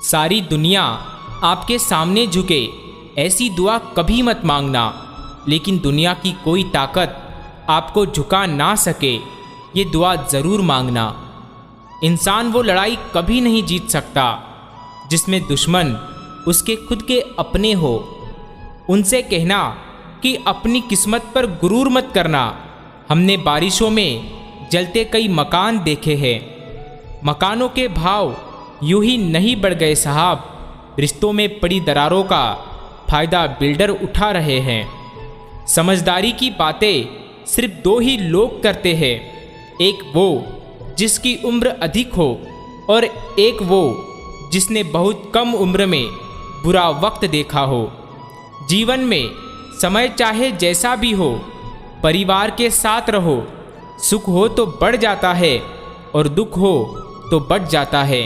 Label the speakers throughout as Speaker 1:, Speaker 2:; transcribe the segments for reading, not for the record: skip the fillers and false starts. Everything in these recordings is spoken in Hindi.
Speaker 1: सारी दुनिया आपके सामने झुके ऐसी दुआ कभी मत मांगना, लेकिन दुनिया की कोई ताकत आपको झुका ना सके ये दुआ ज़रूर मांगना। इंसान वो लड़ाई कभी नहीं जीत सकता जिसमें दुश्मन उसके खुद के अपने हो। उनसे कहना कि अपनी किस्मत पर गुरूर मत करना। हमने बारिशों में जलते कई मकान देखे हैं, मकानों के भाव यूं ही नहीं बढ़ गए साहब। रिश्तों में पड़ी दरारों का फ़ायदा बिल्डर उठा रहे हैं। समझदारी की बातें सिर्फ दो ही लोग करते हैं, एक वो जिसकी उम्र अधिक हो और एक वो जिसने बहुत कम उम्र में बुरा वक्त देखा हो। जीवन में समय चाहे जैसा भी हो, परिवार के साथ रहो। सुख हो तो बढ़ जाता है और दुख हो तो बढ़ जाता है।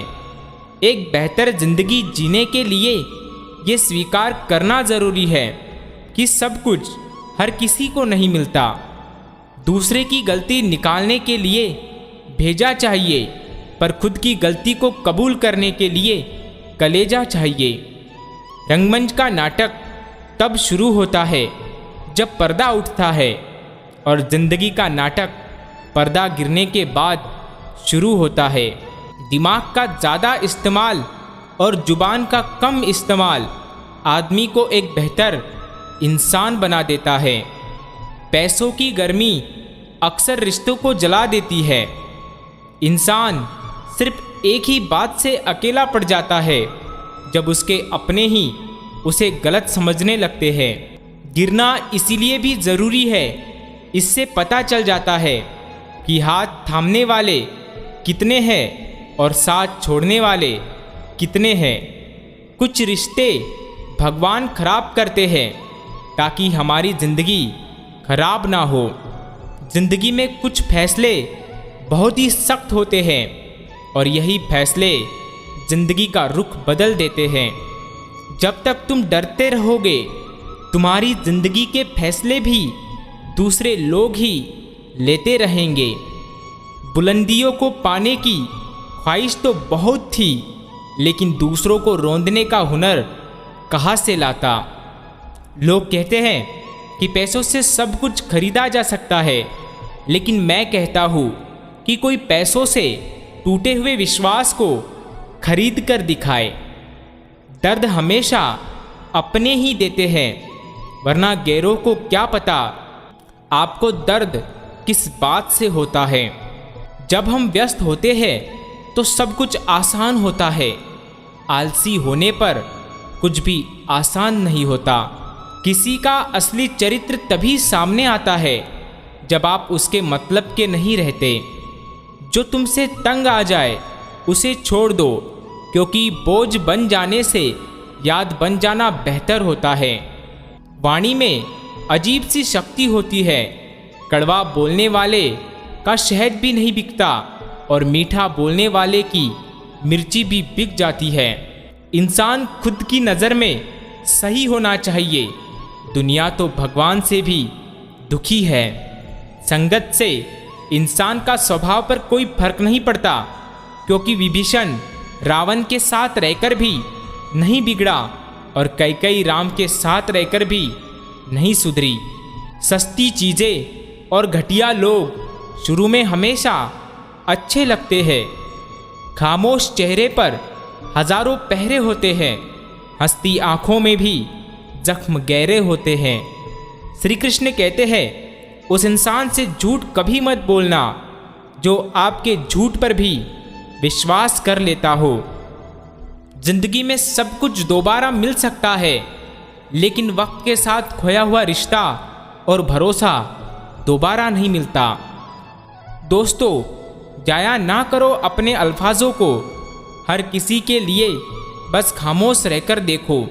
Speaker 1: एक बेहतर जिंदगी जीने के लिए ये स्वीकार करना ज़रूरी है कि सब कुछ हर किसी को नहीं मिलता। दूसरे की गलती निकालने के लिए भेजा चाहिए, पर खुद की गलती को कबूल करने के लिए कलेजा चाहिए। रंगमंच का नाटक तब शुरू होता है जब पर्दा उठता है, और जिंदगी का नाटक पर्दा गिरने के बाद शुरू होता है। दिमाग का ज़्यादा इस्तेमाल और जुबान का कम इस्तेमाल आदमी को एक बेहतर इंसान बना देता है। पैसों की गर्मी अक्सर रिश्तों को जला देती है। इंसान सिर्फ एक ही बात से अकेला पड़ जाता है जब उसके अपने ही उसे गलत समझने लगते हैं। गिरना इसीलिए भी ज़रूरी है, इससे पता चल जाता है कि हाथ थामने वाले कितने हैं और साथ छोड़ने वाले कितने हैं। कुछ रिश्ते भगवान खराब करते हैं ताकि हमारी ज़िंदगी खराब ना हो। ज़िंदगी में कुछ फैसले बहुत ही सख्त होते हैं और यही फैसले ज़िंदगी का रुख बदल देते हैं। जब तक तुम डरते रहोगे, तुम्हारी ज़िंदगी के फैसले भी दूसरे लोग ही लेते रहेंगे। बुलंदियों को पाने की ख्वाहिश तो बहुत थी, लेकिन दूसरों को रोंदने का हुनर कहाँ से लाता। लोग कहते हैं कि पैसों से सब कुछ खरीदा जा सकता है, लेकिन मैं कहता हूँ कि कोई पैसों से टूटे हुए विश्वास को खरीद कर दिखाए। दर्द हमेशा अपने ही देते हैं, वरना गैरों को क्या पता आपको दर्द किस बात से होता है। जब हम व्यस्त होते हैं तो सब कुछ आसान होता है। आलसी होने पर कुछ भी आसान नहीं होता। किसी का असली चरित्र तभी सामने आता है जब आप उसके मतलब के नहीं रहते। जो तुमसे तंग आ जाए उसे छोड़ दो, क्योंकि बोझ बन जाने से याद बन जाना बेहतर होता है। वाणी में अजीब सी शक्ति होती है। कड़वा बोलने वाले का शहद भी नहीं बिकता और मीठा बोलने वाले की मिर्ची भी बिक जाती है। इंसान खुद की नज़र में सही होना चाहिए। दुनिया तो भगवान से भी दुखी है। संगत से इंसान का स्वभाव पर कोई फर्क नहीं पड़ता, क्योंकि विभीषण रावण के साथ रहकर भी नहीं बिगड़ा और कैकेयी राम के साथ रहकर भी नहीं सुधरी। सस्ती चीज़ें और घटिया लोग शुरू में हमेशा अच्छे लगते हैं। खामोश चेहरे पर हजारों पहरे होते हैं, हंसती आँखों में भी जख्म गहरे होते हैं। श्री कृष्ण कहते हैं, उस इंसान से झूठ कभी मत बोलना जो आपके झूठ पर भी विश्वास कर लेता हो। जिंदगी में सब कुछ दोबारा मिल सकता है, लेकिन वक्त के साथ खोया हुआ रिश्ता और भरोसा दोबारा नहीं मिलता। दोस्तों, जाया ना करो अपने अल्फाजों को। हर किसी के लिए बस खामोश रहकर देखो,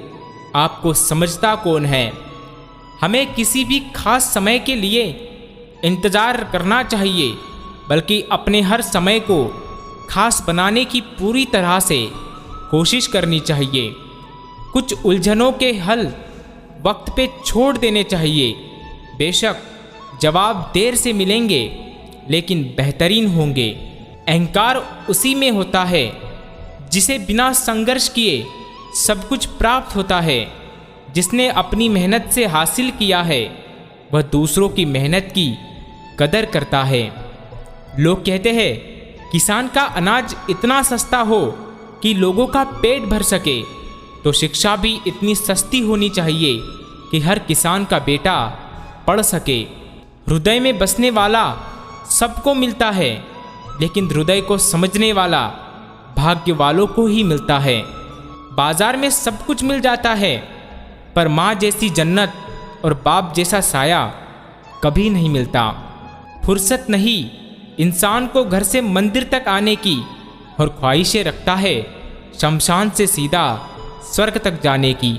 Speaker 1: आपको समझता कौन है। हमें किसी भी खास समय के लिए इंतज़ार करना चाहिए, बल्कि अपने हर समय को खास बनाने की पूरी तरह से कोशिश करनी चाहिए। कुछ उलझनों के हल वक्त पे छोड़ देने चाहिए। बेशक जवाब देर से मिलेंगे, लेकिन बेहतरीन होंगे। अहंकार उसी में होता है जिसे बिना संघर्ष किए सब कुछ प्राप्त होता है, जिसने अपनी मेहनत से हासिल किया है, वह दूसरों की मेहनत की कदर करता है। लोग कहते हैं किसान का अनाज इतना सस्ता हो कि लोगों का पेट भर सके, तो शिक्षा भी इतनी सस्ती होनी चाहिए कि हर किसान का बेटा पढ़ सके। हृदय में बसने वाला सबको मिलता है, लेकिन हृदय को समझने वाला भाग्य वालों को ही मिलता है। बाजार में सब कुछ मिल जाता है, पर माँ जैसी जन्नत और बाप जैसा साया कभी नहीं मिलता। फुर्सत नहीं इंसान को घर से मंदिर तक आने की, और ख्वाहिशें रखता है शमशान से सीधा स्वर्ग तक जाने की।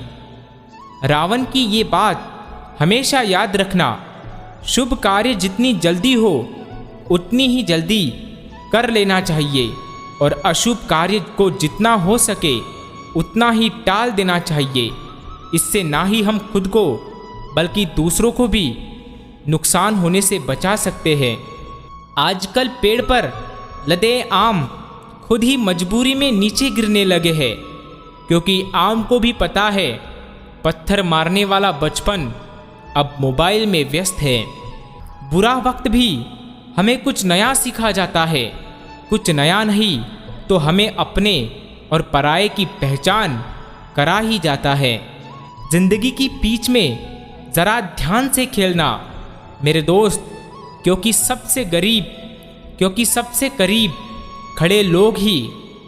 Speaker 1: रावण की ये बात हमेशा याद रखना, शुभ कार्य जितनी जल्दी हो उतनी ही जल्दी कर लेना चाहिए, और अशुभ कार्य को जितना हो सके उतना ही टाल देना चाहिए। इससे ना ही हम खुद को बल्कि दूसरों को भी नुकसान होने से बचा सकते हैं। आजकल पेड़ पर लदे आम खुद ही मजबूरी में नीचे गिरने लगे हैं, क्योंकि आम को भी पता है पत्थर मारने वाला बचपन अब मोबाइल में व्यस्त है। बुरा वक्त भी हमें कुछ नया सिखा जाता है, कुछ नया नहीं तो हमें अपने और पराये की पहचान करा ही जाता है। जिंदगी की पीच में ज़रा ध्यान से खेलना मेरे दोस्त, क्योंकि सबसे करीब खड़े लोग ही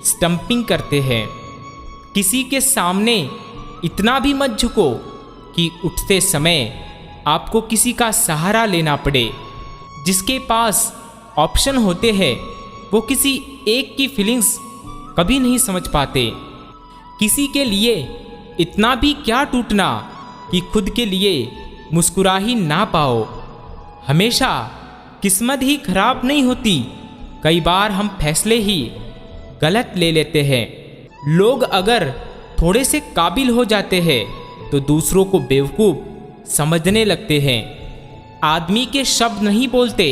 Speaker 1: स्टंपिंग करते हैं। किसी के सामने इतना भी मत झुको कि उठते समय आपको किसी का सहारा लेना पड़े। जिसके पास ऑप्शन होते हैं वो किसी एक की फीलिंग्स कभी नहीं समझ पाते। किसी के लिए इतना भी क्या टूटना कि खुद के लिए मुस्कुरा ही ना पाओ। हमेशा किस्मत ही खराब नहीं होती, कई बार हम फैसले ही गलत ले लेते हैं। लोग अगर थोड़े से काबिल हो जाते हैं तो दूसरों को बेवकूफ़ समझने लगते हैं। आदमी के शब्द नहीं बोलते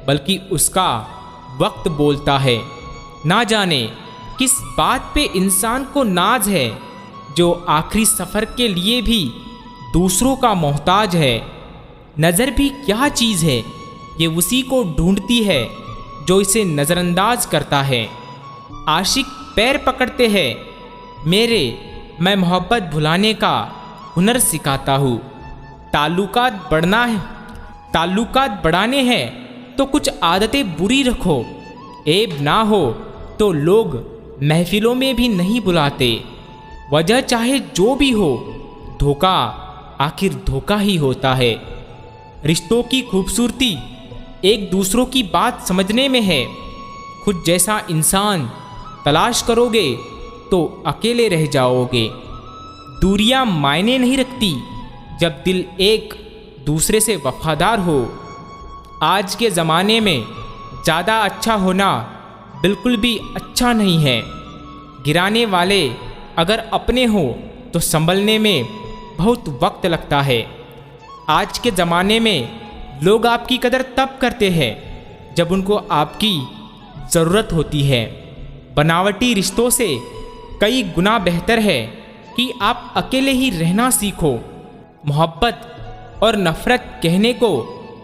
Speaker 1: बल्कि उसका वक्त बोलता है। ना जाने किस बात पे इंसान को नाज है, जो आखिरी सफ़र के लिए भी दूसरों का मोहताज है। नज़र भी क्या चीज़ है, ये उसी को ढूंढती है जो इसे नज़रअंदाज करता है। आशिक पैर पकड़ते हैं मेरे, मैं मोहब्बत भुलाने का हुनर सिखाता हूँ। ताल्लुकात बढ़ाने हैं तो कुछ आदतें बुरी रखो। ऐब ना हो तो लोग महफिलों में भी नहीं बुलाते। वजह चाहे जो भी हो, धोखा आखिर धोखा ही होता है। रिश्तों की खूबसूरती एक दूसरों की बात समझने में है। खुद जैसा इंसान तलाश करोगे तो अकेले रह जाओगे। दूरियां मायने नहीं रखती जब दिल एक दूसरे से वफादार हो। आज के ज़माने में ज़्यादा अच्छा होना बिल्कुल भी अच्छा नहीं है। गिराने वाले अगर अपने हो तो संभलने में बहुत वक्त लगता है। आज के ज़माने में लोग आपकी कदर तब करते हैं जब उनको आपकी ज़रूरत होती है। बनावटी रिश्तों से कई गुना बेहतर है कि आप अकेले ही रहना सीखो। मोहब्बत और नफ़रत कहने को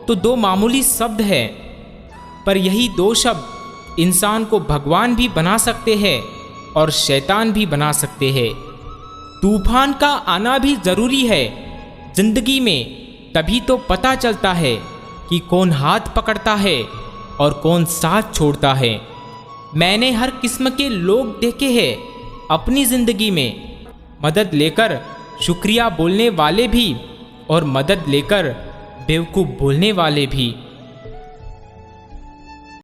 Speaker 1: तो दो मामूली शब्द हैं, पर यही दो शब्द इंसान को भगवान भी बना सकते हैं और शैतान भी बना सकते हैं। तूफान का आना भी ज़रूरी है जिंदगी में, तभी तो पता चलता है कि कौन हाथ पकड़ता है और कौन साथ छोड़ता है। मैंने हर किस्म के लोग देखे हैं अपनी ज़िंदगी में। मदद लेकर शुक्रिया बोलने वाले भी और मदद लेकर बेवकूफ़ बोलने वाले भी।